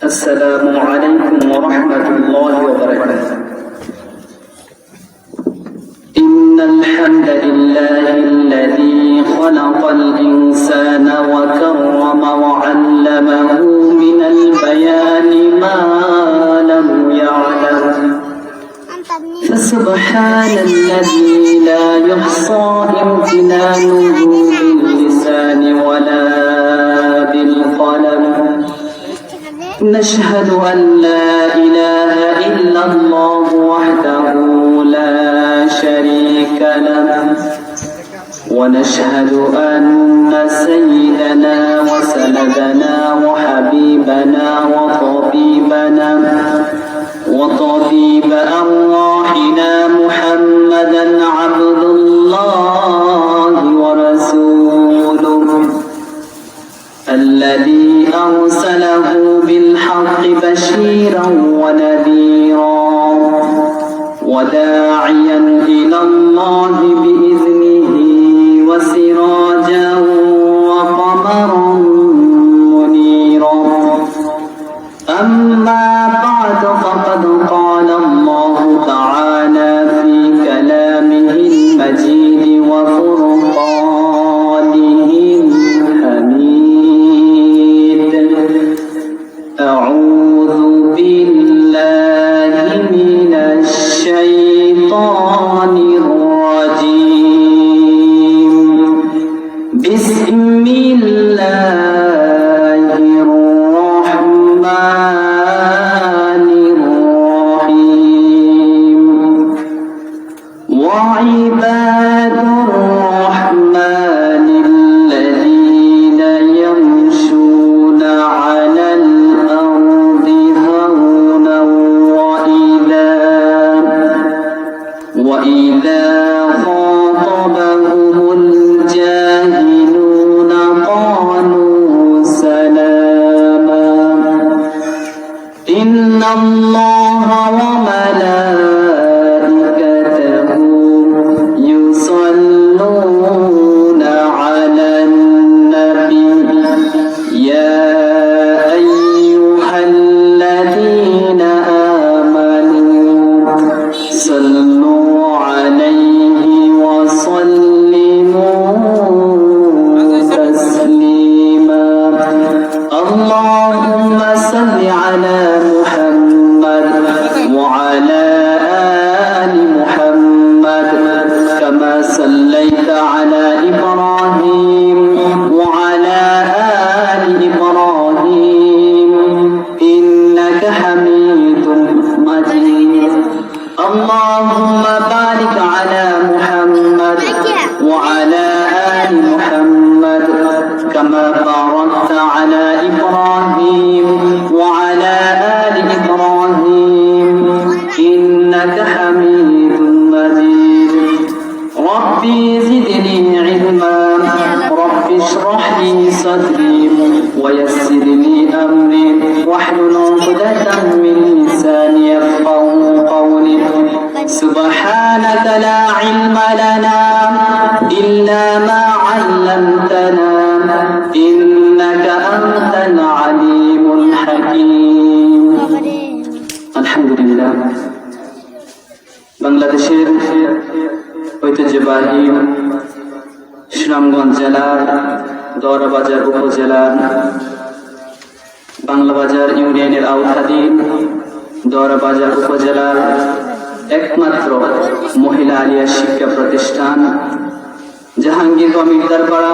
السلام عليكم ورحمة الله وبركاته. إن الحمد لله الذي خلق الإنسان وكرم وعلمه من البيان ما لم يعلم، فسبحان الذي لا يحصى امتنانه باللسان ولا بالقلم. نشهد أن لا إله إلا الله وحده لا شريك له، ونشهد أن سيدنا وسندنا وحبيبنا وطبيب أرواحنا محمدا عبد الله ورسوله، الذي أرسله بالحق بشيرا ونذيرا وداعيا إلى الله بإذنه وسراجا وقمرا منيرا. أما بعد فقد قال الله تعالى في كلامه المجيد وفرقانه الحميد: أعوذ بالله من الشيطان الرجيم. بسم الله الرحمن الرحيم. وعباد الرحمن الذين يمشون على الأرض هونا وإذا خاطبهم الجاهلون قالوا سلاما. إن الله وملائكته يصلون على النبي يا أيها الذين آمنوا صلوا عليه وسلموا تسليما. اللهم صل على محمد وعلى آل محمد كما صليت على إبراهيم وعلى آل إبراهيم إنك حميد مجيد. اللهم بارك على محمد وعلى آل محمد كما باركت على إبراهيم وعلى آل إبراهيم إنك حميد مجيد. ربي زدني علما، رب اشرح لي صدري ويسر لي أمري واحلل عقدة من لساني يفقهوا قولي. سبحانك لا علم لنا إلا ما علمتنا إنك أنت العليم الحكيم. আলহামদুলিল্লাহ, বাংলাদেশের ঐতিহ্যবাহী সুনামগঞ্জ জেলার দৌরাবাজার উপজেলার বাংলাবাজার ইউনিয়নের আওতাধীন দৌরাবাজার উপজেলার একমাত্র মহিলা আলিয়া শিক্ষা প্রতিষ্ঠান জাহাঙ্গীর কমিটার পাড়া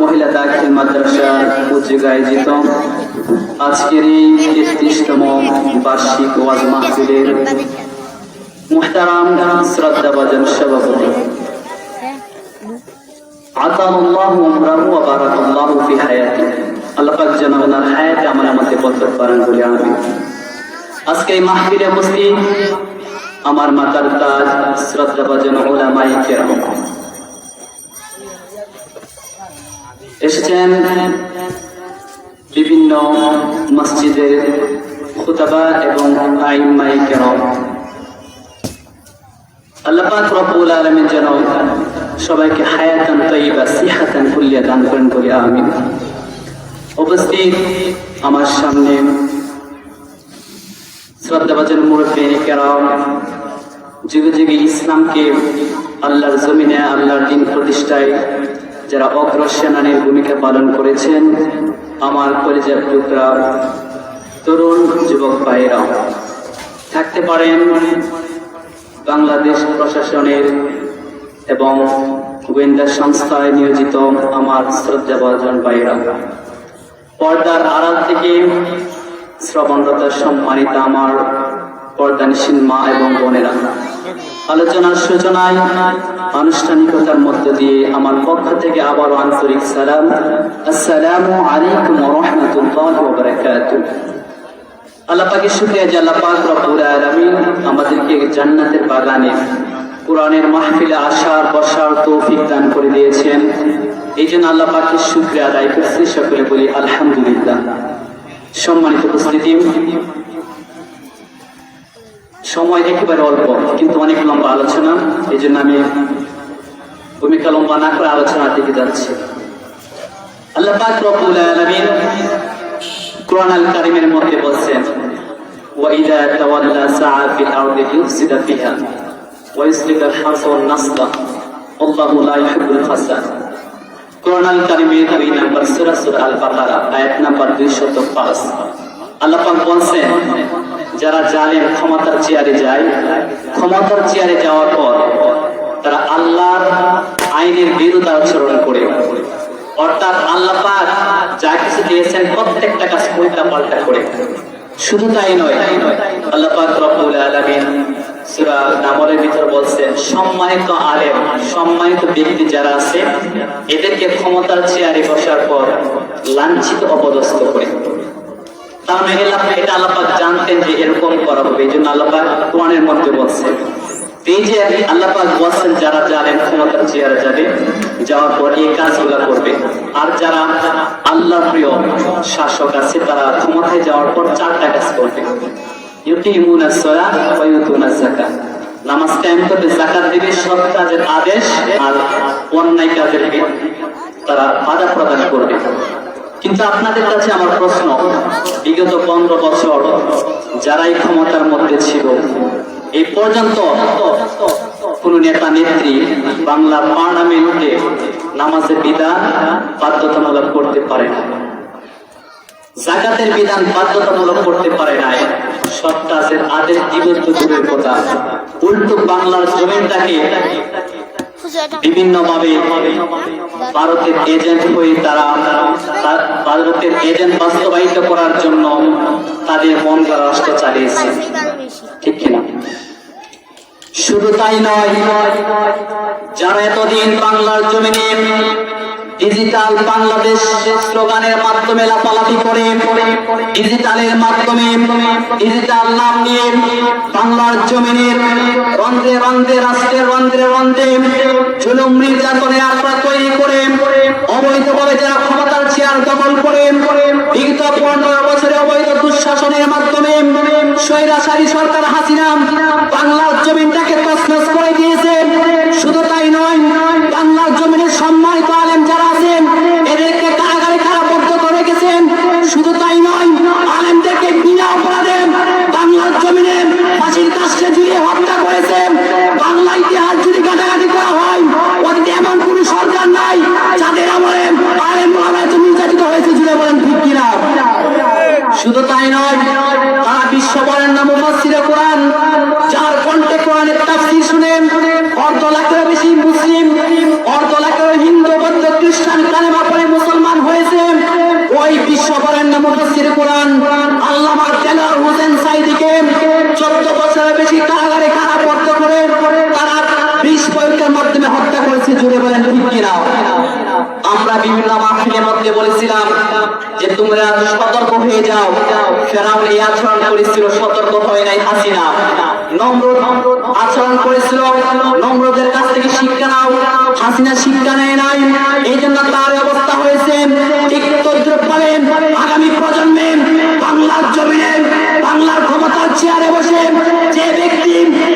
মহিলা দাখিল মাদ্রাসার উদ্যোগে আয়োজিত আজকের এই ৩৩তম বার্ষিক ওয়াজ মাহফিলের মুহতারাম শ্রদ্ধাভাজন সভাপতি আতাল্লাহু উমরাহু ওয়া বারাকাল্লাহু ফি হায়াতি, আল্লাহ পাক যেন ওনার হায়াতে আমাদের বরকত করেন বলে আমিন। আজকে এই মাহফিলে উপস্থিত আমার মাতার তাজ শ্রদ্ধাভাজন উলামায়ে কেরাম এসেছেন বিভিন্ন মসজিদের খুতবা এবং আইম্মায়ে কেরাম। আল্লাহ পাক রব্বুল আলামিন যেন সবাইকে হায়াতান তাইয়্যিবা সিহাতান কুল্লিয়া দান করেন বলে আমিন। উপস্থিত আমার সামনে শ্রদ্ধাভাজন মুরব্বিয়ানে কেরাম, যুগে যুগে ইসলামকে আল্লাহর জমিনে আল্লাহর দিন প্রতিষ্ঠায় যারা অগ্রসেনানীর ভূমিকা পালন করেছেন, আমার কলেজের টুকরা তরুণ যুবক ভাইয়েরা থাকতে পারেন বাংলাদেশ প্রশাসনের এবং গোয়েন্দা সংস্থায় নিয়োজিত আমার শ্রদ্ধাভাজন ভাইয়েরা, পর্দার আড়াল থেকে শ্রবণরত সম্মানিত আমার পর্দানিশীল মা এবং বোনেরা, আলোচনার সূচনায় আনুষ্ঠানিকতার মধ্য দিয়ে আমার পক্ষ থেকে আবারও আন্তরিক সালাম, আসসালামু আলাইকুম ওয়া রাহমাতুল্লাহি ওয়া বারাকাতুহু। আল্লাহ পাকের শুকরিয়া যে আল্লাহ পাক রব্বুল আলামিন আমাদেরকে জান্নাতের বাগানে কোরআনের মাহফিলে আসার বসার তৌফিক দান করে দিয়েছেন। এই জন্য আল্লাহ পাকের শুকরিয়া আদায় করছি, সকলে বলি আলহামদুলিল্লাহ। সম্মানিত উপস্থিতি, সময় একেবারে অল্প কিন্তু অনেক লম্বা আলোচনা, এই জন্য আমি ভূমিকা লম্বা না করে আলোচনার দিকে যাচ্ছি। আল্লাহ পাক রব্বুল আলামিন কুরআন আল কারীমের মধ্যে বলছেন, ওয়া ইযা তাওয়াল্লা সাআ ফিল আরদি ইউফসিদু ফিহা ওয়া ইউসলিকাল হারসা ওয়ান নাসলা আল্লাহু লা ইউহিব্বুল ফাসাদ। কুরআন আল কারীমের 2 নম্বর সূরা সূরা আল বাকারা আয়াত নাম্বার 205 আল্লাহ পাক বলছেন, যারা জালেম ক্ষমতার চেয়ারে যায়, ক্ষমতার চেয়ারে যাওয়ার পর তারা আল্লাহর আইনের বিরুদ্ধে আচরণ করে, অর্থাৎ আল্লাহ পাক যা কিছু দিয়েছেন প্রত্যেকটা কাজ উল্টা পাল্টা করে। শুধু তাই নয়, আল্লাহ পাক রব্বুল আলামিন সূরা নামলের ভিতর বলছেন, সম্মানিত আলেম, সম্মানিত ব্যক্তি যারা আছে এদেরকে ক্ষমতার চেয়ারে বসার পর লাঞ্ছিত অপদস্থ করে। তার মানে এটা আল্লাহ পাক জানতেন যে এরকম করা হবে, এই জন্য আল্লাহ পাক কোরআনের মধ্যে বলছেন। এই যে আল্লাহ পাক বলছেন যারা জানেন ক্ষমতার চেয়ারে যাবে, যাওয়ার পর এই কাজগুলো করবে, আর যারা আল্লাহ প্রিয় শাসক আছে তারা ক্ষমতায় যাওয়ার পর 4টা কাজ করবে। ইউকিমুনাস সালাত ওয়া ইউতুনাজ যাকাত, নামাজ কায়েম করবে, যাকাত দিবে, সৎ কাজের আদেশ আর অন্যায় কাজের তারা বাধা প্রদান করবে। কিন্তু আপনাদের কাছে আমার প্রশ্ন, বিগত 15 বছর যারাই ক্ষমতার মধ্যে ছিল এই পর্যন্ত কোন নেতা নেত্রী বাংলা পার্লামেন্টে নামাজের বিধান বাধ্যতামূলক করতে পারে না, যাকাতের বিধান বাধ্যতামূলক করতে পারে না, সৎ কাজের আদেশ দিবস তো দূরের কথা, উল্টো বাংলার জমিনটাকে বিভিন্ন ভাবে ভারতের এজেন্ট হয়ে তারা ভারতের এজেন্ট বাস্তবায়িত করার জন্য তাদের মন গড়া রাষ্ট্র চালিয়েছে, ঠিক কিনা? শুধু তাই নয়, যারা এতদিন বাংলার জমিনে ডিজিটাল বাংলাদেশ স্লোগানের মাধ্যমে লাফালাফি করে, ডিজিটালের মাধ্যমে ডিজিটাল নাম নিয়ে বাংলার জমিনের রন্ধ্রে রন্ধ্রে, রাষ্ট্রের রন্ধ্রে রন্ধ্রে জুলুম নির্যাতনে আখড়া তৈরি করে অবৈধভাবে যারা ক্ষমতার চেয়ার দখল করে বিগত 15 বছরে অবৈধ দুঃশাসনের মাধ্যমে স্বৈরাচারী সরকার হাসিনা বাংলার জমিনটাকে তছনছ করে দিয়েছে। শুধু তাই নয়, বাংলার জমিনের সম্মানিত আলেম যারা আছেন এদেরকে কারাগারে কারাবদ্ধ করে গেছেন। শুধু তাই নয়, আলেমদেরকে বিনা অপরাধে বাংলার জমিনে ফাঁসির কাস্টে ঝুলিয়ে হত্যা করেছে। বাংলা ইতিহাস যদি ঘাটাঘাটি করা হয়, অতীতে এমন কোন সরকার নাই যাদের আমলে আলেম ওলামা নির্যাতিত হয়েছে, জুড়ে বলেন ঠিক কিনা? শুধু তাই নয়, তারা বিশ্ববরেণ্য মুফাসসিরে কোরআন, যার কণ্ঠে কোরআনের তাফসীর শুনে অর্ধ লাখেরও বেশি মুসলিম, অর্ধ লাখেরও হিন্দু, বৌদ্ধ, খ্রিস্টান কালেমা পড়ে মুসলমান হয়েছে। ওই বিশ্ববরেণ্য মুফাসসিরে কোরআন আল্লামা দেলোয়ার হোসেন সাঈদীকে 14 বছরের বেশি কারাগারে কারাবদ্ধ করে তারা 20 পরীক্ষার মাধ্যমে হত্যা করেছে, জুড়ে বলেন ঠিক কিনা? আমরা বিভিন্ন মাহফিলের মধ্যে বলেছিলাম যে তোমরা সতর্ক হয়ে যাও, ফেরাউন এই আচরণ করেছিল, সতর্ক হয় নাই হাসিনা। নমরুদ আচরণ করেছিল, নমরুদের কাছ থেকে শিক্ষা নাও, হাসিনা শিক্ষা নেয় নাই, এই জন্য তার অবস্থা হয়েছে। ঠিক তদ্রুপভাবে আগামী প্রজন্মে বাংলার জমিনে বাংলার ক্ষমতার চেয়ারে বসে যে ব্যক্তি,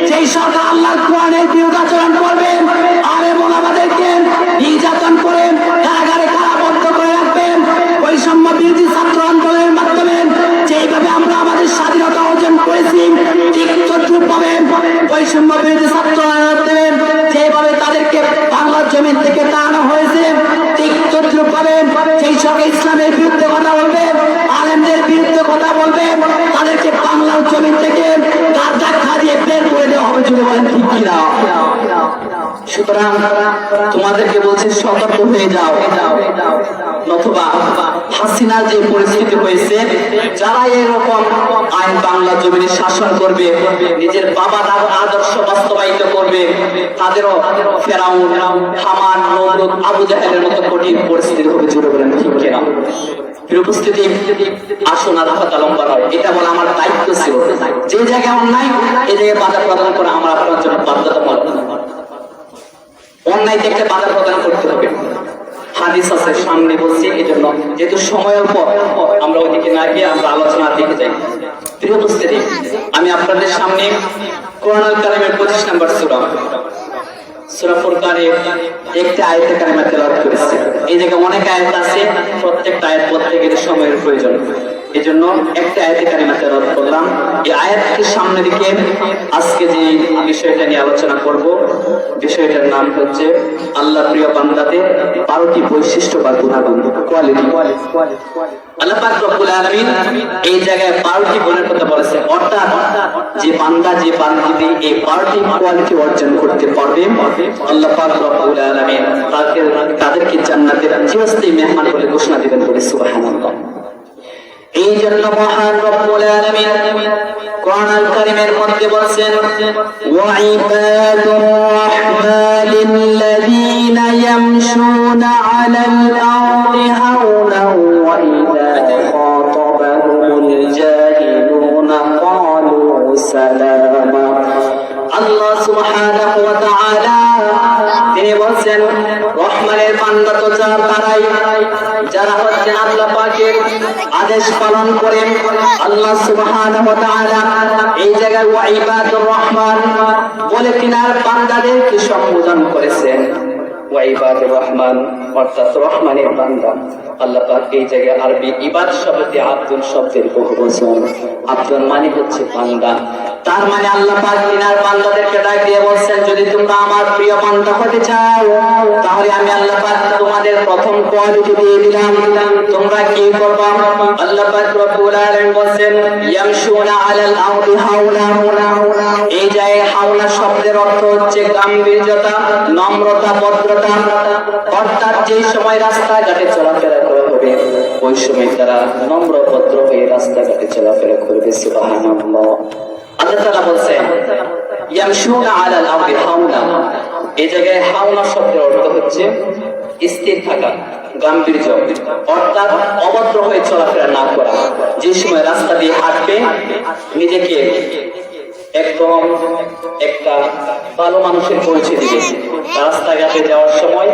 যেই সরকার আল্লাহর কোরআনের বিরুদ্ধে আচরণ করবে আর এবং আমাদেরকে নির্যাতন করে কারাগারে কারাবদ্ধ করে রাখবেন, বৈষম্য বিরোধী ছাত্র আন্দোলনের মাধ্যমে যেইভাবে আমরা আমাদের স্বাধীনতা অর্জন করেছি বিরোধী ছাত্র আন্দোলন যেভাবে তাদেরকে বাংলার জমিন থেকে তাড়ানো হয়েছে, ঠিক তদ্রুপ ভাবে সেই সব ইসলামের বিরুদ্ধে কথা বলবে, আলেমদের বিরুদ্ধে কথা বলবে, তাদেরকে বাংলার জমিন থেকে ধাক্কা দিয়ে বের করে দেওয়া হবে। যদি বলেন ঠিক কিনা? সুতরাং তোমাদেরকে বলছে সতর্ক হয়ে যাও, নতুবা হাসিনার যে পরিস্থিতি হয়েছে, যারা এরকম আইন বাংলা জমিনে শাসন করবে, নিজের বাবার আদর্শ বাস্তবায়িত করবে, তাদেরও ফেরাউন, হামান, নমরুদ, আবু জাহেলের মতো কঠিন পরিস্থিতি হবে। জুড়ে বলেন ঠিক কিনা? উপস্থিতি, আসুন আল্লাহ তাআলা লম্বা হয়, এটা বলা আমার দায়িত্ব ছিল। যে জায়গায় অন্যায়, এই জায়গায় বাধা প্রদান করা আমার আপনার জন্য বাধ্যতামূলক। অন্যায় দেখতে বাধা প্রদান করতে হবে। হাদিস আছে সামনে বলছি, এই জন্য যেহেতু সময় অল্প, আমরা ওইদিকে না গিয়ে আমরা আলোচনার দিকে যাই। প্রিয় উপস্থিতি, আমি আপনাদের সামনে কোরআনুল কারীমের 25 নম্বর সূরা সূরা ফুরকানের একটি আয়াতে কারিমা তেলাওয়াত করেছি। এই জায়গায় অনেক আয়াত আছে, প্রত্যেকটা আয়াত প্রত্যেকের সময়ের প্রয়োজন, এই জন্য একটা আয়াতে কারিমা তেলাওয়াত করলাম। এই আয়াতকে সামনে রেখে আজকে যে বিষয়টা নিয়ে আলোচনা করব, বিষয়টার নাম হচ্ছে আল্লাহ প্রিয় বান্দাদের 12টি বৈশিষ্ট্য বা গুণাগুণ, কোয়ালিটি। আল্লাহ পাক রব্বুল আলামিন এই জায়গায় 12টি গুণের কথা বলেছেন, অর্থাৎ যে বান্দা যে বান্দি এই 12টি কোয়ালিটি অর্জন করতে পারবে, আল্লাহ পাক রব্বুল আলামিন তাদেরকে জান্নাতের চিরস্থায়ী মেহমান বলে ঘোষণা দিবেন বলে সুবহানাল্লাহ। এই জন্য মহান রব্বুল আলামিন কোরআনুল কারীমের মধ্যে বলেন, ওয়া ইবাদুর রাহমানিল্লাযীনা ইয়ামশুনা আলাল আরদি হাওলান ওয়া ইযা খাতাবাহুমুল জাহিলুনা ক্বালু সালামা। আল্লাহ সুবহানাহু ওয়া তাআলা তিনি বলেন, রহমানের বান্দা তো তারাই যারা হচ্ছে আল্লাহ পাকের আদেশ পালন করেন। আল্লাহ সুবহানাহু ওয়া তাআলা এই জায়গায় ওয়া ইবাদুর রহমান বলে তিনার বান্দাদেরকে সম্বোধন করেছেন। ওয়া ইবাদুর রহমান অর্থাৎ রহমানের বান্দা। আল্লাহ পাক এই জায়গায় আরবি ইবাদ শব্দটি আব্দুল শব্দের বহুবচন। আব্দুল মানে হচ্ছে বান্দা, তার মানে আল্লাহ পাক তিনার বান্দাদেরকে ডাক দিয়ে বলছেন, যদি তোমরা আমার প্রিয় বান্দা হতে চাও, তাহলে আমি আল্লাহ পাক তোমাদের প্রথম কোয়ালিটি দিয়ে দিলাম। তোমরা কি করবা? আল্লাহ পাক রব্বুল আলামিন বলেন, ইয়ামশুনা আলাল আরদি হাওলা। এই জায়গায় হাওলা শব্দের অর্থ হচ্ছে গাম্ভীর্যতা, নম্রতা, ভদ্রতা। অর্থাৎ যে সময় রাস্তাঘাটে চলাফেরা করা হবে, ওই সময় তারা নম্র ভদ্র হয়ে রাস্তাঘাটে চলাফেরা করবে। সুবহানাল্লাহ। আল্লাহ তাআলা বলেন, ইয়ামশুনা আলাল আরদি হাওলা। এই জায়গায় হাওলা শব্দের অর্থ হচ্ছে স্থির থাকা, গাম্ভীর্য, অর্থাৎ অভদ্র হয়ে চলাফেরা না করা। যে সময় রাস্তা দিয়ে হাঁটবে, নিজেকে একদম একটা ভালো মানুষের পরিচয় দিবে। রাস্তাঘাটে যাওয়ার সময়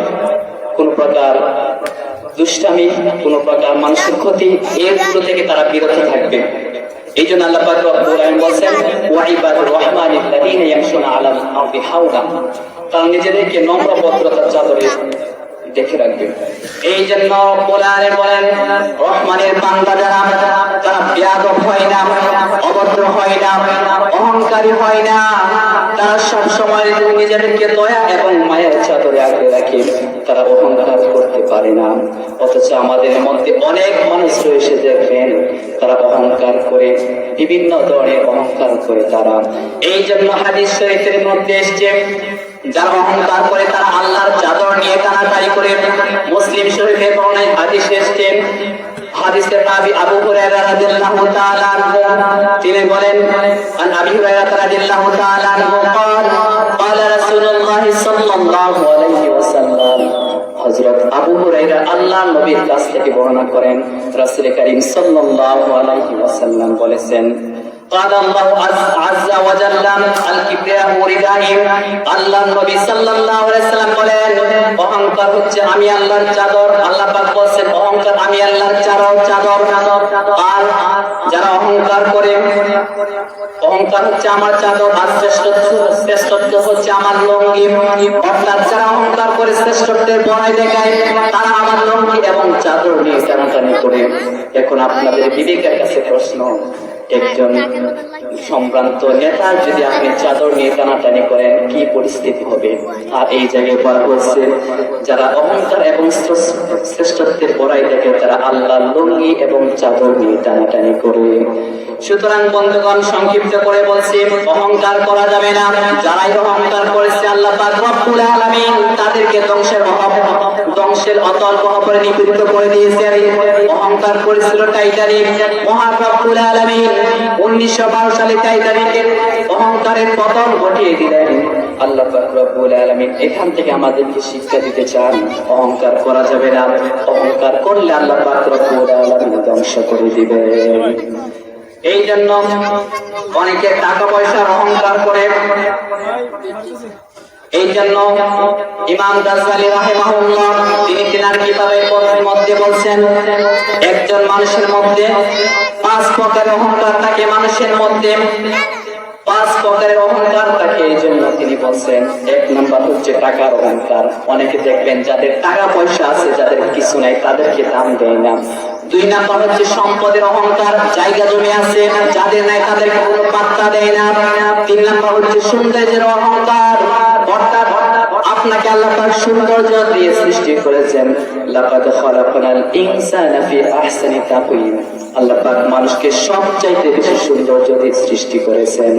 কোন প্রকার দুষ্টামি, কোন প্রকার মানুষের ক্ষতি, এরগুলো থেকে তারা বিরত থাকবে। এই জন্য আল্লাহ পাক রব্বুল আলামিন বলেন, ওয়া ইবাদুর রাহমানিল্লাযীনা ইয়ামশুনা আলাল আরদি হাওলা। তারা নিজেদেরকে নম্র ভদ্রতার চাদরে দেখে রাখবে। এই জন্য বলেন, রহমানের বান্দা যারা, তারা বেয়াদব হয় না, অভদ্র হয় না, অহংকারী হয় না। তারা সব সময় নিজেদেরকে দয়া এবং মায়ের চাদরে আঁকড়ে রাখে। তারা অহংকার করতে পারে না। অথচ আমাদের মধ্যে অনেক মানুষ রয়েছে, দেখবেন তারা অহংকার করে, বিভিন্ন ধরনের অহংকার করে তারা। এই জন্য হাদিস শরীফের মধ্যে এসেছে, যারা অহংকার করে তারা আল্লাহর চাদর নিয়ে টানাটানি করে। মুসলিম শরীফে বর্ণিত হাদিস এসেছে, হাদিসের রাবী আবু হুরায়রা রাদিয়াল্লাহু তাআলা আনহু তিনি বলেন, আন আবি হুরায়রা রাদিয়াল্লাহু তাআলা আনহু قال قال رسول الله সাল্লাল্লাহু আলাইহি ওয়াসাল্লাম। হযরত আবু হুরায়রা আল্লাহর নবীর কাছ থেকে বর্ণনা করেন, রাসূল করিম সাল্লাল্লাহু আলাইহি ওয়াসাল্লাম বলেছেন, قال الله عز وجل الكبرياء ردائي। আল্লাহর নবী সাল্লাল্লাহু আলাইহি ওয়াসাল্লাম বলেন, অহংকার হচ্ছে আমি আল্লাহর চাদর। আল্লাহ পাক বলেন, অহংকার আমি আল্লাহর চাদর। আর যারা অহংকার করে, অহংকার হচ্ছে আমার চাদর, আর শ্রেষ্ঠত্ব হচ্ছে আমার লুঙ্গি। অর্থাৎ যারা অহংকার করে শ্রেষ্ঠত্বের বড়াই দেখায়, তারা আমার লুঙ্গি এবং চাদর নিয়ে টানাটানি করে। এখন আপনাদের বিবেকের কাছে প্রশ্ন, একজন সম্ভ্রান্ত নেতা যদি আপনি চাদর নিয়ে টানাটানি করেন কি পরিস্থিতি হবে। আর এই জায়গায় বলা হচ্ছে যারা অহংকার এবং শ্রেষ্ঠত্বের বড়াই দেখে তারা আল্লাহ লুঙ্গি এবং চাদর নিয়ে টানাটানি করে। সুতরাং বন্ধুগণ, সংক্ষিপ্ত করে বলছি, অহংকার করা যাবে না। যারাই অহংকার করেছে আল্লাহ পাক রব্বুল আলামিন তাদেরকে ধ্বংসের অতল গহ্বরে নিপতিত করে দিয়েছেন। অহংকার করেছিল টাইটানিক, মহান রব্বুল আলামিন 1912 সালে টাইটানিকের অহংকারের পতন ঘটিয়ে দিলেন। আল্লাহ পাক রব্বুল আলামিন এখান থেকে আমাদেরকে শিক্ষা দিতে চান, অহংকার করা যাবে না। অহংকার করলে আল্লাহ পাক রব্বুল আলামিন ধ্বংস করে দিবেন। এই জন্য অনেকে টাকা পয়সার অহংকার করে। এই জন্য ইমাম গাজ্জালী রাহিমাহুল্লাহ তিনি তিনার কিতাবের মধ্যে বলছেন, একজন মানুষের মধ্যে 5 প্রকারের অহংকার থাকে। মানুষের মধ্যে 5 প্রকারের অহংকার থাকে। এই জন্য তিনি বলছেন 1 নম্বর হচ্ছে টাকার অহংকার। অনেকে দেখবেন যাদের টাকা পয়সা আছে, যাদের কিছু নাই, তাদেরকে দাম দেয় না। 2 নম্বর হচ্ছে সম্পদের অহংকার, জায়গা জমি আছে, যাদের নাই তাদেরকে কোনো পাত্তা দেয় না। 3 নম্বর হচ্ছে সৌন্দর্যের অহংকার, অর্থাৎ আপনাকে আল্লাহ পাক সৌন্দর্য দিয়ে সৃষ্টি করেছেন। লাকাদ খালাকনাল ইনসানা ফি আহসানি তাকওয়িম। আল্লাহ পাক মানুষকে সবচাইতে বেশি সৌন্দর্য দিয়ে সৃষ্টি করেছেন।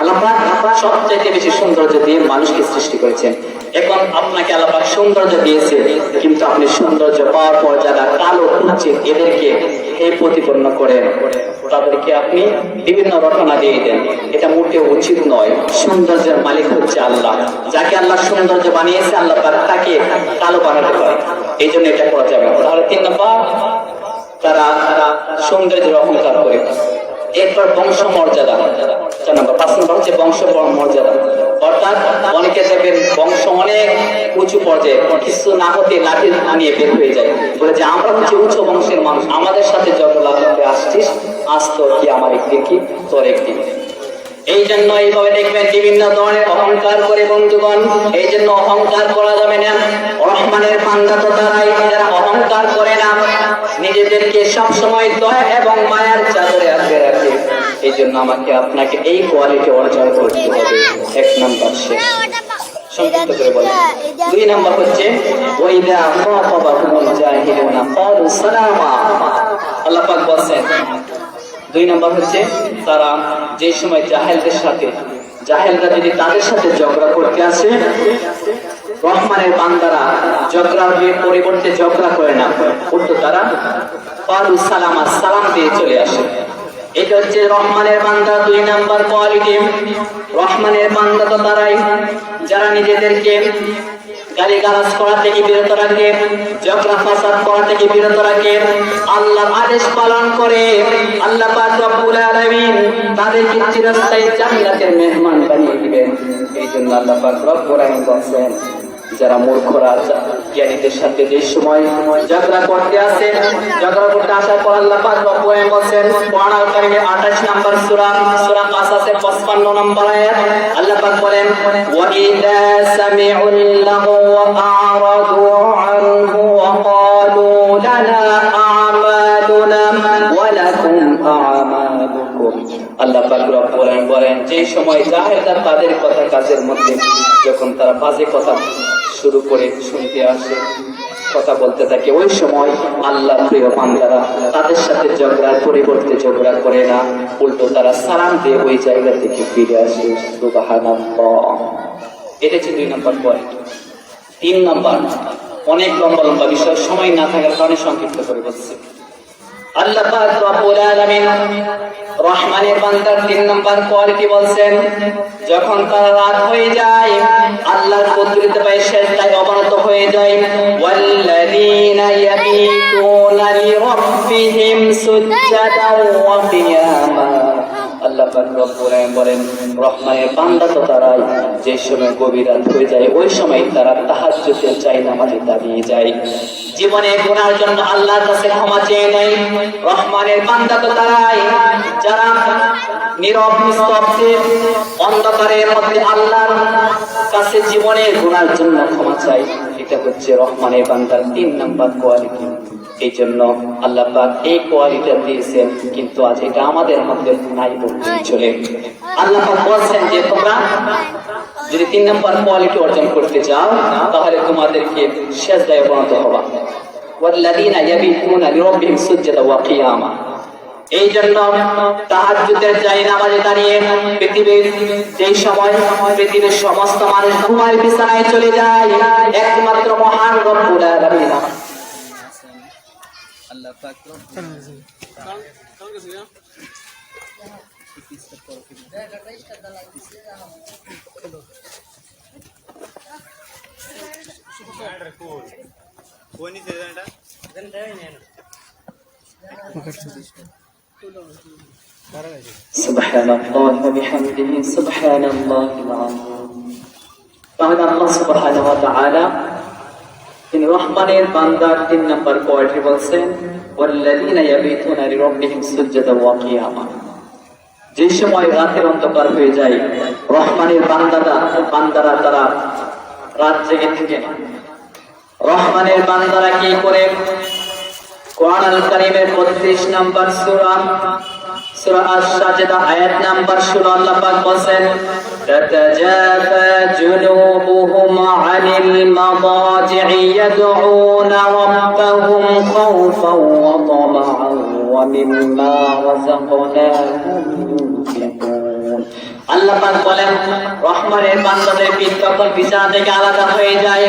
আল্লাহ পাক সবচাইতে বেশি সৌন্দর্য দিয়ে মানুষকে সৃষ্টি করেছেন। এখন আপনাকে আল্লাহ পাক সৌন্দর্য দিয়েছে, কিন্তু আপনি সৌন্দর্য পাওয়ার পর যারা কালো খুঁজছেন এদেরকে এই প্রতিপন্ন করেন, তাদেরকে আপনি বিভিন্ন রটনা দিয়ে দেন। এটা মোটেও উচিত নয়। সৌন্দর্যের মালিক হচ্ছে আল্লাহ। যাকে আল্লাহ সৌন্দর্য বানিয়েছে আল্লাহ পাক তাকে কালো বানাতে পারে। এই জন্য এটা করা যাবে না। তাহলে 3 নম্বর, তারা সৌন্দর্যের অহংকার করে। এরপর বংশ মর্যাদা। 4 নম্বর, 5 নম্বর হচ্ছে বংশ মর্যাদা। অর্থাৎ অনেকে দেখবেন বংশ অনেক উঁচু পর্যায়ে, কিছু না হতে লাঠি নিয়ে বের হয়ে যায়, বলে যে আমরা হচ্ছে উচ্চ বংশের মানুষ, আমাদের সাথে যত লাভে আসছিস, আজ তোর কি আমার একদিন কি তোর একদিন। এই জন্য এইভাবে দেখবেন বিভিন্ন ধরনের অহংকার করে বন্ধুগণ। এই জন্য অহংকার করা যাবে না। রহমানের বান্দা তো তারাই যারা অহংকার করে না, নিজেদেরকে সবসময় দয়া এবং মায়ার চাদরে আঁকড়ে রাখে। এই জন্য আমাকে আপনাকে এই কোয়ালিটি অর্জন করতে হবে। 1 নম্বর শেষ, সংক্ষিপ্ত করে বলেন। 2 নম্বর হচ্ছে ওয়াইদা খাতাবাহুমুল জাহিলুনা ক্বালু সালামা। আল্লাহ পাক বলেন 2 নম্বর হচ্ছে তারা যে সময় জাহেলরা যদি তাদের সাথে ঝগড়া করতে আসে, রহমানের বান্দারা ঝগড়ার পরিবর্তে ঝগড়া করে না, উল্টো তারা ক্বালু সালামা, সালাম দিয়ে চলে আসে। এটা হচ্ছে রহমানের বান্দা 2 নম্বর কোয়ালিটি। রহমানের বান্দা তো তারাই যারা নিজেদেরকে গালিগালাজ করা থেকে বিরত রাখে, ঝগড়া ফাসাদ করা থেকে বিরত রাখে, আল্লাহর আদেশ পালন করে। আল্লাহ পাক রব্বুল আলামিন তাদেরকে চিরস্থায়ী জান্নাতের মেহমান বানিয়ে দিবেন। এই জন্য আল্লাহ পাক রব্বুল আলামিন বলেন, যারা মূর্খরা জ্ঞানীদের সাথে যে সময় ঝগড়া করতে আসে, ঝগড়া করতে আসার পর আল্লাহ পাক রব্বুল আলামিন বলেন, কোরআন আল কারীমে 28 নম্বর সূরা কাসাসের 55 নম্বর আয়াত, আল্লাহ পাক বলেন, ওয়া ইযা সামিউল লাগওয়া আ'রাদু আনহু ওয়া ক্বালু লানা আ'মালুনা ওয়া লাকুম আ'মালুকুম। আল্লাহ পাক রব্বুল আলামিন বলেন, যে সময় জাহেলরা তাদের কথা কাজের মধ্যে যখন তারা বাজে কথা শুরু করে শুনতে আসে, কথা বলতে থাকে, ওই সময় আল্লাহ প্রিয় বান্দারা তাদের সাথে ঝগড়ার পরিবর্তে ঝগড়া করে না, উল্টো তারা সালাম দিয়ে ওই জায়গা থেকে ফিরে আসে। সুবহানাল্লাহ। এটা হচ্ছে 2 নম্বর পয়েন্ট। 3 নম্বর, অনেক লম্বা বিষয়, সময় না থাকার কারণে সংক্ষিপ্ত করে বলছি। আল্লাহ পাক রব্বুল আলামিন রহমানের বান্দার 3 নম্বর কোয়ালিটি বলছেন, যখন তারা রাত হয়ে যায়, আল্লাহর কুদরত পায় সেজদায় অবনত হয়ে যায়। ওয়াল্লাযীনা ইয়াবিতুনা লিরাব্বিহিম সুজদান ওয়া কিয়ামা। আল্লাহ পাক রব্বুল আলামিন বলেন, রহমানের বান্দা তো তারাই যে সময় গভীর রাত হয়ে যায়, ওই সময় তারা তাহাজ্জুদের নামাজে দাঁড়িয়ে যায়। জীবনে গুনার জন্য আল্লাহর কাছে ক্ষমা চেয়ে নেয়। রহমানের বান্দা তো তারাই যারা নীরব নিস্তব্ধে অন্ধকারের মধ্যে আল্লাহর কাছে জীবনের গুনার জন্য ক্ষমা চায়। এটা হচ্ছে রহমানের বান্দার 3 নম্বর কোয়ালিটি। এই জন্য আল্লাহ পাক এই কোয়ালিটি দিয়েছেন, কিন্তু আজ এটা আমাদের মধ্যে নাই বলতে চলে। আল্লাহ পাক বলছেন যে তোমরা যদি 3 নম্বর কোয়ালিটি অর্জন করতে চাও তাহলে তোমাদেরকে সিজদায় অবনত হবা। ওয়াল্লাযীনা ইয়াবিতুনা লিরাব্বিহিম সুজদান ওয়া কিয়ামা। এই জন্য তাহাজ্জুদের জায়গা নামাজে দাঁড়িয়ে পৃথিবীর যেই সময় পৃথিবীর সমস্ত মানুষ ঘুমায় বিছানায় চলে যায়, একমাত্র মহান রব্বুল আলামিন আল্লাহ পাক সুবহানাল্লাহি ওয়া বিহামদিহি সুবহানাল্লাহিল আযীম। তাহলে আল্লাহ সুবহানাহু ওয়া তাআলা তিনি রহমানের বান্দার 3 নম্বর কোয়ালিটি বলছেন ওয়াল্লাযীনা ইয়াবিতুনা লিরাব্বিহিম সুজদান ওয়া কিয়ামা। যে সময় রাতের অন্ধকার হয়ে যায় রহমানের বান্দারা তারা রাত জেগে থাকে। রহমানের বান্দারা কি করে? কোরআন আল কারীমের 32 নম্বর সূরা আশ-সাজদা আয়াত নাম্বার 16 আল্লাহ পাক বলেন তাতাজাফা জুনুবুহুম আনিল মাদাজি'i ইয়াদউনা রাব্বাহুম খাওফান ওয়া তামা'আন ওয়া মিম্মা রাযাকনাহুম ইউনফিকুন। আল্লাহ পাক বলেন রহমানের বান্দাদের পিঠ তখন বিছানা থেকে আলাদা হয়ে যায়,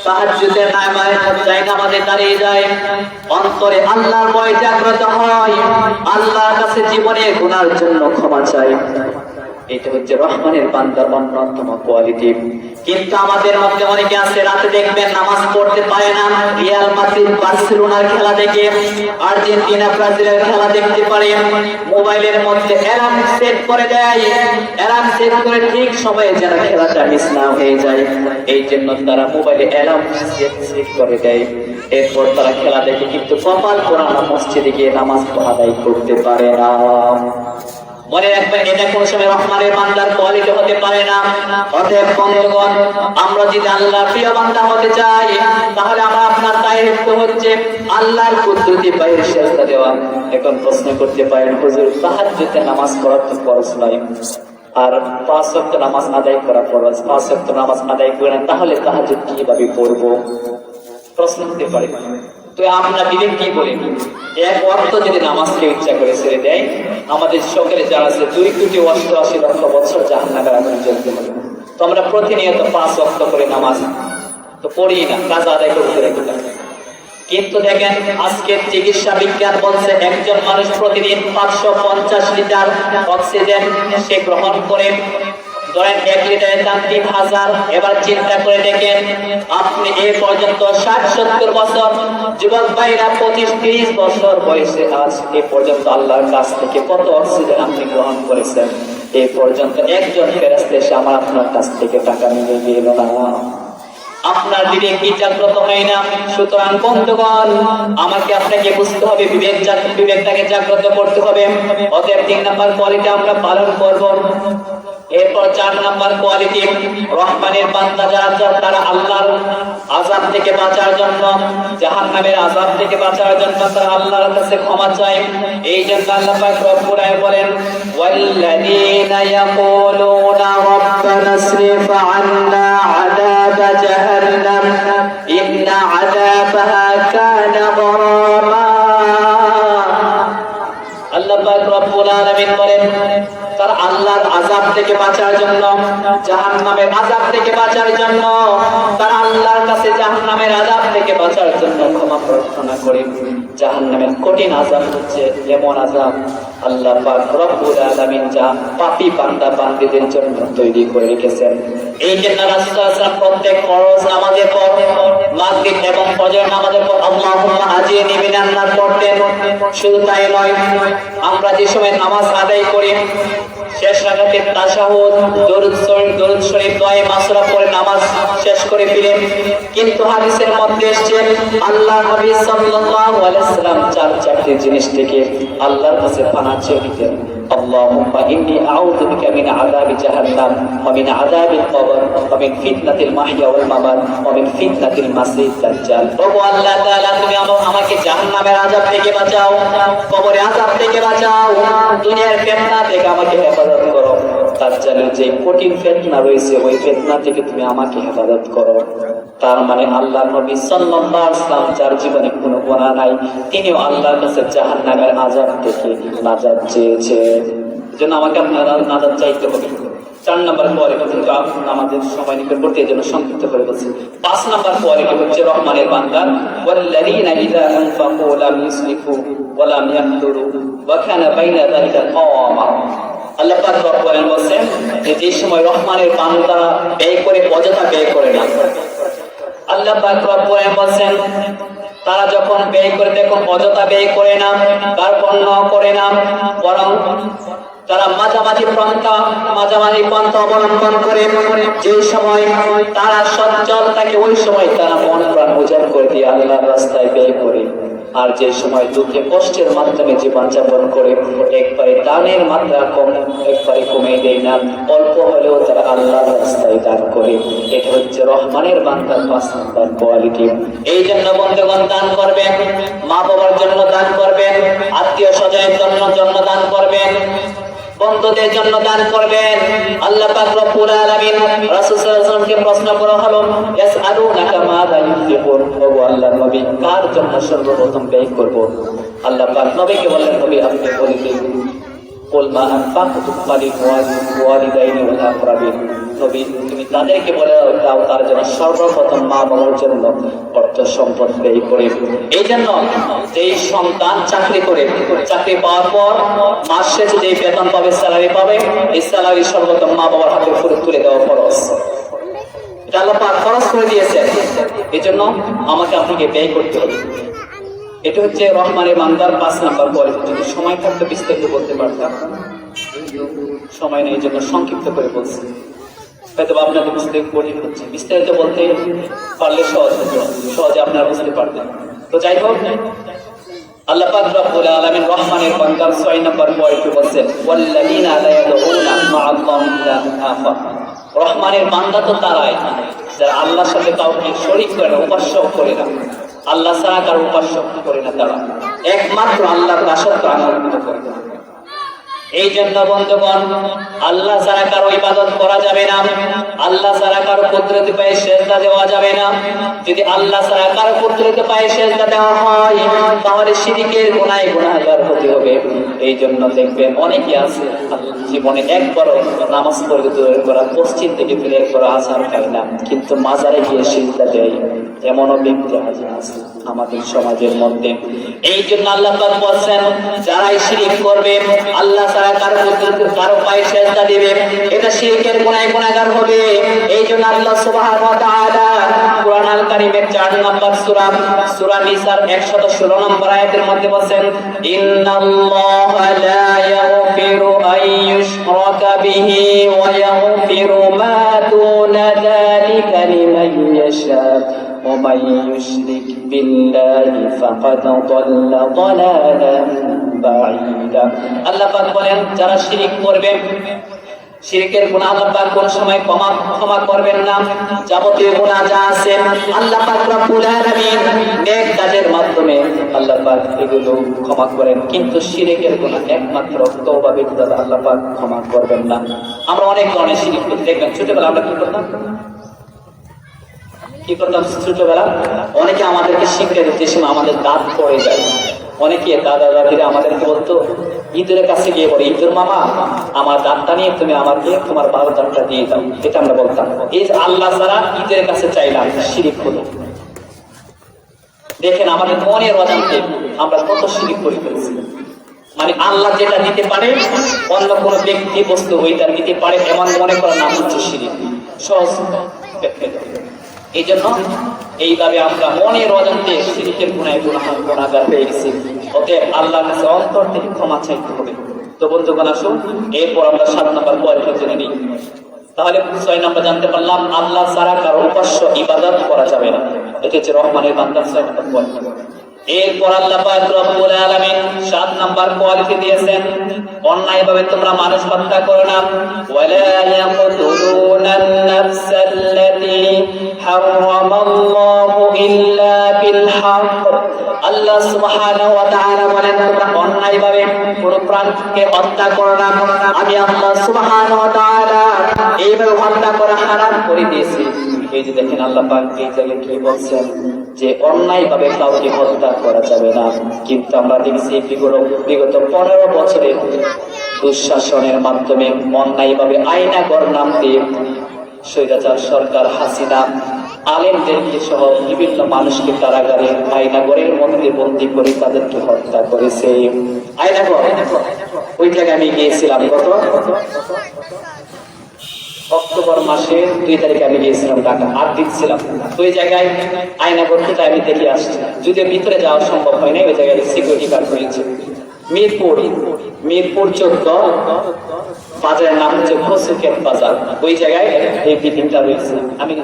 তাহাজ্জুদের নামাজে দাঁড়িয়ে যায়, অন্তরে আল্লাহর ভয় জাগ্রত হয়, আল্লাহর কাছে জীবনে গুনার জন্য ক্ষমা চায়। এটা হচ্ছে রহমানের বান্দার অন্যতম কোয়ালিটি। কিন্তু আমাদের মধ্যে অনেকে আছে রাতে দেখবেন নামাজ পড়তে পারে না, রিয়াল মাদ্রিদ বার্সেলোনার খেলা দেখে, আর্জেন্টিনা ব্রাজিলের খেলা দেখতে পারে, মোবাইলের মধ্যে অ্যালার্ম সেট করে দেয়, অ্যালার্ম সেট করে ঠিক সময়ে যেন খেলাটা মিস না হয়ে যায়, এই জন্য তারা মোবাইলে অ্যালার্ম সেট করে দেয়। এরপর তারা খেলা দেখে, কিন্তু কপাল পোড়ানো মসজিদে গিয়ে নামাজ আদায় করতে পারে না। মনে রাখবেন এটা কোন সময় রহমানের বান্দার কোয়ালিটি হতে পারে না। অতএব বন্ধুগণ, আমরা যদি আল্লাহর প্রিয় বান্দা হতে চাই তাহলে আমরা আপনার দায়িত্ব হচ্ছে আল্লাহর কুদরতি পায়ের সিজদা দেওয়া। এখন প্রশ্ন করতে পারেন হুজুর তাহাজ্জুদে নামাজ পড়া তো ফরজ নয়, আর 5 ওয়াক্ত নামাজ আদায় করা ফরজ, 5 ওয়াক্ত নামাজ আদায় করে না তাহলে তাহাজ্জুদ কিভাবে পড়বো? প্রশ্ন হতে পারে। তো আমরা বিবেক কি বলি, 1 ওয়াক্ত যদি নামাজকে ইচ্ছা করে ছেড়ে দেয়, আমাদের সকলে যারা আছে 2,88,00,000 বছর জাহান্নামের আগুনে জ্বলতে হবে। তো আমরা প্রতিনিয়ত 5 ওয়াক্ত করে নামাজ তো পড়ি না, কাজ আদায় করতে রাখি। কিন্তু দেখেন আজকের চিকিৎসা বিজ্ঞান বলছে একজন মানুষ প্রতিদিন 550 লিটার অক্সিজেন সে গ্রহণ করে। ধরেন 1 লিটারের দাম 3,000। এবার চিন্তা করে দেখেন আপনি এ পর্যন্ত 60-70 বছর, যুবক ভাইরা 25-30 বছর বয়সে আজ এ পর্যন্ত আল্লাহর কাছ থেকে কত অক্সিজেন আপনি গ্রহণ করেছেন? এ পর্যন্ত একজন ফেরেশতা এসে আমার আপনার কাছ থেকে টাকা নিয়ে গেল না। আপনার বিবেক কি জাগ্রত হয় না? সুতরাং বন্ধুগণ, আমাকে আপনাকে বুঝতে হবে, বিবেকটাকে জাগ্রত করতে হবে। অতএব 3 নম্বর কোয়ালিটি আমরা পালন করব। এরপর 4 নম্বর কোয়ালিটি, রহমানের বান্দা যারা তারা আল্লাহর আযাব থেকে বাঁচার জন্য, জাহান্নামের আযাব থেকে বাঁচার জন্য তারা আল্লাহর কাছে ক্ষমা চায়। এই জন্য আল্লাহ পাক রব্বুল আলামিন বলেন ওয়াল্লাযীনা ইয়াকুলুনা রাব্বানা আসরিফ আন্না আযাবা জাহান্নাম ইন্না আযাবাহা কানা গরামা। আল্লাহ পাক রব্বুল আলামিন বলেন তারা আল্লাহর আযাব থেকে বাঁচার জন্য, জাহান্নামের আযাব থেকে বাঁচার জন্য তারা আল্লাহর কাছে জাহান্নামের আযাব থেকে বাঁচার জন্য ক্ষমা প্রার্থনা করে। জাহান্নামের কঠিন আযাব হচ্ছে এমন আযাব আল্লাহ পাক রব্বুল আলামিন যা পাপী বান্দা বান্দীদের জন্য তৈরি করে রেখেছেন। এই জন্য রাসূল সাল্লাল্লাহু আলাইহি ওয়াসাল্লাম প্রত্যেক ফরজ নামাজের পর, মাগরিব এবং ফজর নামাজের পর আল্লাহুম্মা আজিনি মিনান নার পড়তেন। শুধু তাই নয়, আমরা যে সময় নামাজ আদায় করি শেষ রাকাতে তাশাহুদ, দরুদ শরীফ, দোয়া মাসুরা পড়ে নামাজ শেষ করে ফিরেন। কিন্তু হাদিসের মধ্যে এসেছে আল্লাহ নবী সাল্লাল্লাহু আলাইহি ওয়াসাল্লাম 4টি জিনিস থেকে আল্লাহর কাছে পানাহ চেয়ে নিতেন। اللهم إني أعوذ بك من عذاب جهنم ومن عذاب القبر ومن فتنة المحيا والممات ومن فتنة المسيح الدجال প্রভু আল্লাহ তাআলা তুমি আমাকে জাহান্নামের আযাব থেকে বাঁচাও, কবরের আযাব থেকে বাঁচাও, দুনিয়ার ফিতনা থেকে আমাকে হেফাজত করো, দাজ্জালের যে কঠিন ফিতনা রয়েছে ওই ফিতনা থেকে তুমি আমাকে হেফাজত করো। তার মানে আল্লাহর নবী সাল্লাল্লাহু আলাইহি ওয়াসাল্লাম যার জীবনে কোনো গুনাহ নাই তিনিও আল্লাহর কাছে জাহান্নামের আযাব থেকে নাজাত চেয়েছেন। এজন্য আমাকে আপনারা নাজাত চাইতে হবে। 4 নম্বর কোয়ালিটি কিন্তু আমাদের সময় নিকটবর্তী, এজন্য সংক্ষিপ্ত করে বলছি। 5 নম্বর কোয়ালিটি হচ্ছে রহমানের বান্দা, ওয়াল্লাযীনা ইযা আনফাকু লাম ইসরিফু ওয়া লাম ইয়াহতুরু ওয়া কানা বাইনা যালিকা কাওয়ামা। আল্লাহ পাক রব্বুল বলেন যে সময় রহমানের বান্দা ব্যয় করে অযথা ব্যয় করে না। আল্লাহ পাক রব্বুল বলেন তারা যখন ব্যয় করে তখন অযথা ব্যয় করে না, কার্পণ্য করে না, বরং তারা মাঝামাঝি পন্থা অবলম্বন করে। যে সময় তারা সচ্ছল থাকে ওই সময় তারা মন প্রাণ উজাড় করে দিয়ে আল্লাহর রাস্তায় ব্যয় করে। আর যে সময় দুঃখে কষ্টের মাধ্যমে জীবন যাপন করে একবারে দানের মাত্রা একবারে কমে দেয় না, অল্প হলেও তারা আল্লাহর রাস্তায় দান করে। এটা হচ্ছে রহমানের বান্দার 5 নম্বর কোয়ালিটি। এই জন্য বন্ধুগণ দান করবেন, মা বাবার জন্য দান করবেন, আত্মীয় স্বজনের জন্য দান করবেন, বন্ধুদের জন্য দান করবেন। আল্লাহ পাক রব্বুল আলামিন রাসূল সাল্লাল্লাহু আলাইহি ওয়াসাল্লামকে প্রশ্ন করা হলো, ইয়াসআলুনাকা মাযা ইউনফিকুন, ও আল্লাহর নবী কার জন্য সর্বপ্রথম ব্যয় করব? আল্লাহ পাক নবীকে বললেন, নবী আপনি বলে দিন, কুল মা আনফাকতুম ফালিওয়ালিদাইনি ওয়াল আকরাবিন। নবী তুমি তাদেরকে বলে দাও তার জন্য সর্বপ্রথম মা বাবার জন্য অর্থ সম্পদ ব্যয় করে। এই জন্য যেই সন্তান চাকরি করে, চাকরি পাওয়ার পর মাস শেষে যে বেতন পাবে, স্যালারি পাবে, এই স্যালারি সর্বপ্রথম মা বাবার হাতে তুলে দেওয়া ফরজ। এটা আল্লাহ পাক ফরজ করে দিয়েছেন। এই জন্য আমাকে আপনাকে ব্যয় করতে হবে। এটা হচ্ছে রহমানের বান্দার 5 নম্বর কোয়ালিটি। যদি সময় থাকতে বিস্তারিত বলতে পারতাম, সময় নেই, এই জন্য সংক্ষিপ্ত করে বলছি। হয়তো আপনাদের বুঝতে কঠিন হচ্ছে, বিস্তারিত বলতে পারলে সহজে আপনারা বুঝতে পারতেন। তো যাই হোক, আল্লাহ পাক রব্বুল আলামিন রহমানের বান্দার 6 নম্বর কোয়ালিটি বলেন, ওয়াল্লাযীনা লা ইয়াদউনা মা'আল্লাহি ইলাহান আখার। রহমানের বান্দা তো তারাই যারা আল্লাহর সাথে কাউকে শরীক করে না, উপাস্য করে না, আল্লাহ ছাড়া কারো উপাস্য করে না, তারা একমাত্র আল্লাহর দাসত্ব আনন্দিত করে। এই জন্য বন্ধুগণ আল্লাহ ছাড়া কারো ইবাদত করা যাবে না, আল্লাহ ছাড়া কারো কুদরতি পায়ে সেজদা দেওয়া যাবে না। যদি আল্লাহ ছাড়া কারো কুদরতি পায়ে সেজদা দেওয়া হয় তাহলে শিরকের গুনাহে গুনাহগার হতে হবে। এই জন্য দেখবেন অনেকে আছে জীবনে একবারও নামাজ পড়ে দূরের করা, পশ্চিম থেকে ফিরে একবার আসার খায় না, কিন্তু মাজারে গিয়ে সেজদা দেয়, এমনও ব্যক্তি হাজির আছে আমাদের সমাজের মধ্যে। এই জন্য আল্লাহ পাক বলেন যারাই শিরক করবে, আল্লাহ ছাড়া কারো পায়ে সেজদা দিবে, এটা শিরকের গুনাহে গুনাহগার হবে। এই জন্য আল্লাহ সুবহানাহু ওয়া তাআলা কুরআন আল কারীমের 4 নম্বর সূরা নিসার 116 নম্বর আয়াতের মধ্যে বলেন, ইন্নাল্লাহা লা ইয়াগফিরু আন ইউশরাকা বিহি ওয়া ইয়াগফিরু মা দুনা যালিকা লিমান ইয়াশা ওয়া মান ইউশরিক বিল্লাহি ফাকাদ দাল্লা দালালান বাঈদা। আল্লাহ পাক বলেন যারা শিরক করবে, শিরকের গুনাহ আল্লাহ পাক কোন সময় ক্ষমা করবেন না। যাবতীয় গুনাহ যা আছে আল্লাহ পাক রব্বুল আলামিন নেক কাজের মাধ্যমে আল্লাহ পাক এগুলো ক্ষমা করেন, কিন্তু শিরকের গুনাহ একমাত্র তওবা ব্যতীত আল্লাহ পাক ক্ষমা করবেন না। আমরা অনেক ধরনের শিরক করতে দেখবেন। ছোটবেলা আমরা কি করতাম ছোটবেলা অনেকে আমাদেরকে শিক্ষা দিতে সময় আমাদের দাঁত পড়ে যায়। অনেকে দাদা দাদিরা আমাদেরকে বলতো ঈদের কাছে গিয়ে বলে, ঈদের মামা আমার দাঁতটা নিয়ে তুমি আমাকে তোমার ভালো দাঁতটা দিয়ে দাও, এটা আমরা বলতাম। এই আল্লাহ ছাড়া ঈদের কাছে চাইলাম, শিরক হলো। দেখেন আমাদের মনের অজান্তে আমরা কত শিরক করে ফেলছি। মানে আল্লাহ যেটা দিতে পারে অন্য কোনো ব্যক্তি বস্তু ওইটা দিতে পারে এমন মনে করার নাম হচ্ছে শিরক। সহজ ব্যাখ্যা। এই জন্য এইভাবে আমরা মনের অজান্তে শিরকের গুনাহে গুনাহগার হয়ে গেছি। অতএব আল্লাহর কাছে অন্তর থেকে ক্ষমা চাইতে হবে। তো বন্ধুগণ আসুন এরপর আমরা 7 নম্বর কোয়ালিটি জেনে নিই। তাহলে 6 নম্বর জানতে পারলাম আল্লাহ ছাড়া কারো উপাস্য ইবাদত করা যাবে না। এটা হচ্ছে রহমানের বান্দার 6 নম্বর কোয়ালিটি। এরপর আল্লাহ পাক রব্বুল আলামিন 7 নাম্বার কোয়ালিটি দিয়েছেন, অন্যায়ভাবে তোমরা মানুষ হত্যা করো না। ওয়ালা ইয়াকতুলুনান নাফসাল্লাতী হারামাল্লাহু ইল্লা বিল হক। আল্লাহ সুবহানাহু ওয়া তাআলা বলেন, তোমরা অন্যায়ভাবে কোন প্রাণকে হত্যা করো না। আমি আল্লাহ সুবহানাহু ওয়া তাআলা এইভাবে হত্যা করা হারাম করে দিয়েছি। এই যে দেখেন আল্লাহ পাক এই জায়গায় কি বলছেন যে অন্যায়ভাবে কাউকে হত্যা করা যাবে না। কিন্তু আমরা দেখছি বিগত 15 বছরের দুঃশাসনের মাধ্যমে অন্যায়ভাবে আইনাগর নাম দিয়ে স্বৈরাচার সরকার হাসিনা আলেমদেরকে সহ বিভিন্ন মানুষকে কারাগারে আইনাগরের মধ্যে বন্দী করে তাদেরকে হত্যা করেছে। আইনাগর, ওই জায়গায় আমি গিয়েছিলাম গত অক্টোবর মাসের 2 তারিখে আমি গিয়েছিলাম ঢাকা, 8 দিন ছিলাম। ওই জায়গায় আয়নাগর কোথায় আমি দেখে আসছি, যদিও ভিতরে যাওয়া সম্ভব হয় না, ওই জায়গায় সিকিউরিটি গার্ড হয়েছে। মিরপুর 14 বাজারের নাম হচ্ছে খসুকেত বাজার, ওই জায়গায় এই মিটিংটা হয়েছে। আমি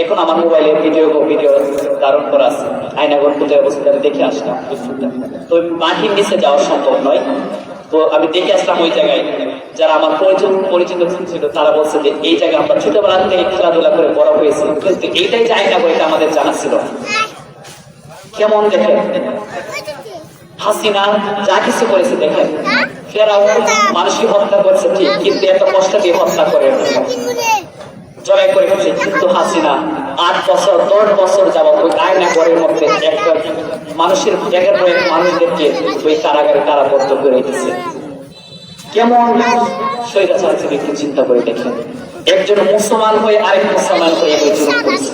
এখন আমার মোবাইলে ভিডিও ধারণ করা আছে, আয়নাগর কোথায় অবস্থিত আমি দেখে আসলাম। তো মাটির নিচে যাওয়া সম্ভব নয়, তো আমি দেখে আসলাম ওই জায়গায়। যারা আমার পরিচিত ছিল তারা বলছে যে এই জায়গায় আমরা ছোটবেলা থেকে খেলাধুলা করে বড় হয়েছি, কিন্তু এইটাই যে আয়নাগর এটা আমাদের জানা ছিল। কেমন দেখেন হাসিনা যা কিছু করেছে, দেখেন ফেরাউন মানুষকে হত্যা করেছে ঠিক, কিন্তু এত কষ্ট দিয়ে হত্যা করে জবাই করে ফেলছে। কিন্তু হাসিনা 8 বছর 10 বছর যাবত ওই আয়নাগরের মধ্যে একটা মানুষের জায়গার পর মানুষদেরকে ওই কারাগারে কারাবদ্ধ করে রেখেছে। কেমন স্বৈরাচার ছিল একটু চিন্তা করে দেখেন, একজন মুসলমান হয়ে আরেক মুসলমান হয়ে ওই জুলুম করেছে।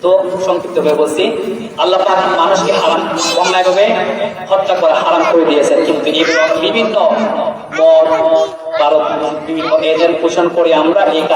তো সংক্ষিপ্ত ভাবে বলছি, আল্লাহ পাক মানুষকে হারাম অন্যায়ভাবে হত্যা করা হারাম করে দিয়েছেন, কিন্তু বিভিন্ন মত ভারত বিভিন্ন এজেন্ট পোষণ করে আমরা এই